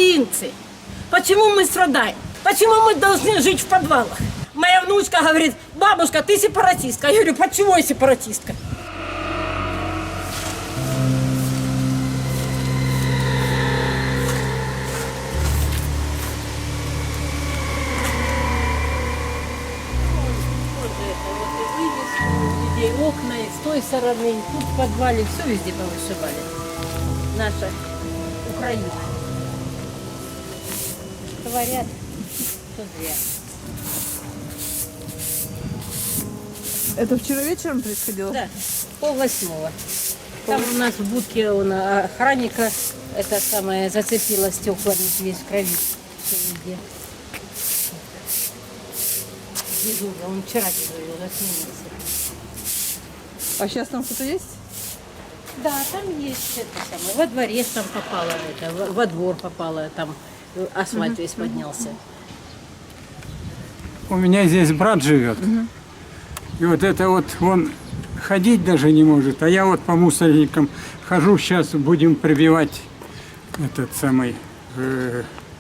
украинцы. Почему мы страдаем? Почему мы должны жить в подвалах? Моя внучка говорит: бабушка, ты сепаратистка. Я говорю: почему я сепаратистка? Людей окна, и с той стороны, и тут в подвале, все везде повышивали. Наша Украина. Говорят, что зря. Это вчера вечером происходило? Да, 7:30. Там у нас в будке охранника это самое зацепило стеклами, весь в крови. Все везде. Дежурил, он вчера дежурил, засменился. А сейчас там что-то есть? Да, там есть это самое. Во дворе там попало, это, во двор попало, там асфальт весь поднялся. У меня здесь брат живет. И вот это вот он ходить даже не может. А я вот по мусорникам хожу, сейчас будем прибивать этот самый.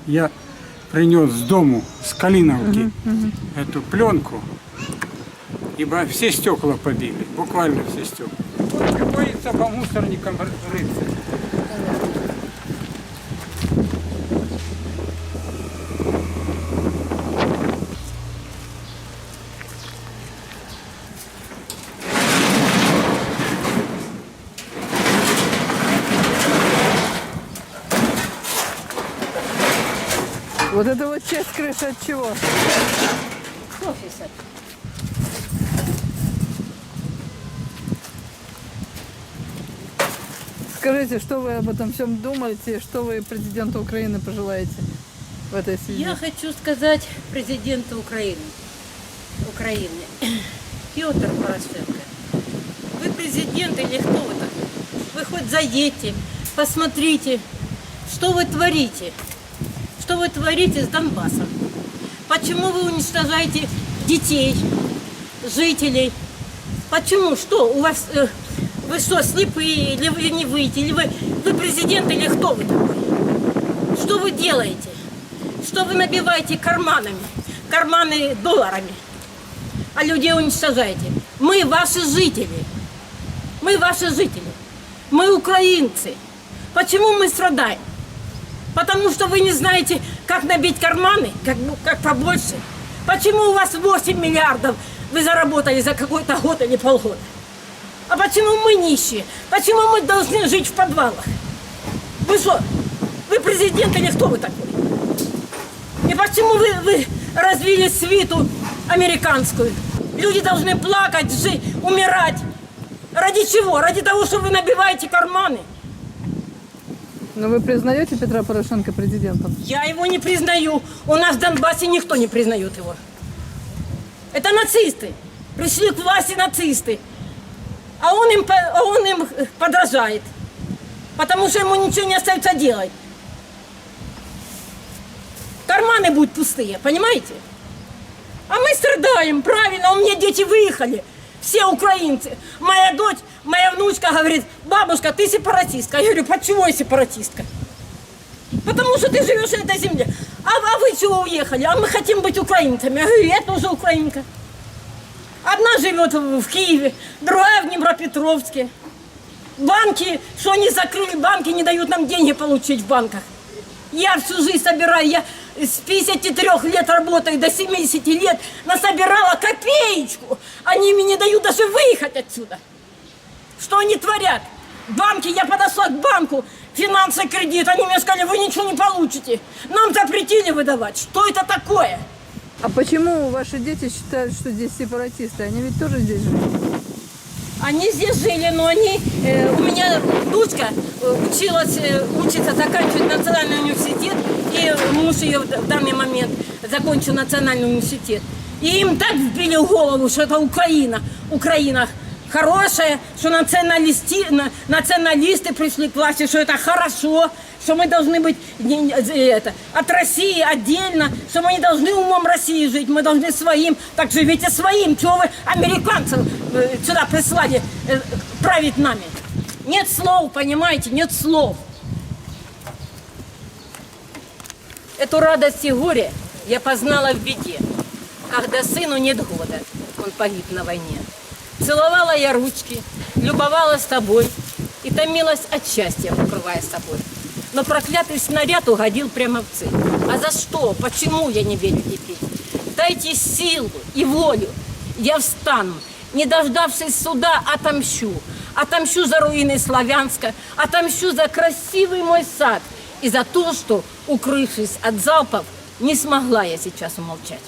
Я принес с дому, с Калиновки, эту пленку. Ибо все стекла побили, буквально все стекла. Вот приходится по мусорникам рыться. Вот это вот часть крыши от чего? Офиса. Скажите, что вы об этом всем думаете, что вы президенту Украины пожелаете в этой связи? Я хочу сказать президенту Украины, Петр Порошенко, вы президент или кто вы такой? Вы хоть заедьте, посмотрите, что вы творите. Что вы творите с Донбассом? Почему вы уничтожаете детей, жителей? Почему? Что? У вас вы что, слепые, или вы не выйти, или вы президент, или кто вы такой? Что вы делаете? Что вы набиваете карманы долларами, а людей уничтожаете? Мы ваши жители. Мы ваши жители. Мы украинцы. Почему мы страдаем? Потому что вы не знаете, как набить карманы, как побольше. Почему у вас 8 миллиардов вы заработали за какой-то год или полгода? А почему мы нищие? Почему мы должны жить в подвалах? Вы что? Вы президент или кто вы такой? И почему вы развили свиту американскую? Люди должны плакать, жить, умирать. Ради чего? Ради того, что вы набиваете карманы. Но вы признаете Петра Порошенко президентом? Я его не признаю. У нас в Донбассе никто не признает его. Это нацисты. Пришли к власти нацисты. А он им подражает. Потому что ему ничего не остается делать. Карманы будут пустые, понимаете? А мы страдаем, правильно. У меня дети выехали. Все украинцы. Моя дочь, моя внучка говорит: бабушка, ты сепаратистка. Я говорю: почему я сепаратистка? Потому что ты живешь на этой земле. А вы чего уехали? А мы хотим быть украинцами. Я говорю: я тоже украинка. Одна живет в Киеве, другая в Днепропетровске. Банки, что они закрыли, банки не дают нам деньги получить в банках. Я всю жизнь собираю, я с 53 лет работаю до 70 лет, насобирала копеечку. Они мне не дают даже выехать отсюда. Что они творят? Банки, я подошла к банку, финансовый кредит, они мне сказали: вы ничего не получите. Нам запретили выдавать. Что это такое? А почему ваши дети считают, что здесь сепаратисты? Они ведь тоже здесь живут. Они здесь жили, но они... у меня дочка учится заканчивать национальный университет, и муж ее в данный момент закончил национальный университет. И им так вбили в голову, что это Украина. Украина хорошая, что националисты пришли к власти, что это хорошо, что мы должны быть от России отдельно, что мы не должны умом России жить, мы должны своим. Так живите своим. Чего вы американцев сюда прислали править нами? Нет слов, понимаете, нет слов. Эту радость и горе я познала в беде, когда сыну нет года, он погиб на войне. Целовала я ручки, любовалась тобой и томилась от счастья, укрывая собой. Но проклятый снаряд угодил прямо в цель. А за что? Почему я не верю теперь? Дайте силу и волю, я встану, не дождавшись суда, отомщу. Отомщу за руины Славянска, отомщу за красивый мой сад и за то, что, укрывшись от залпов, не смогла я сейчас умолчать.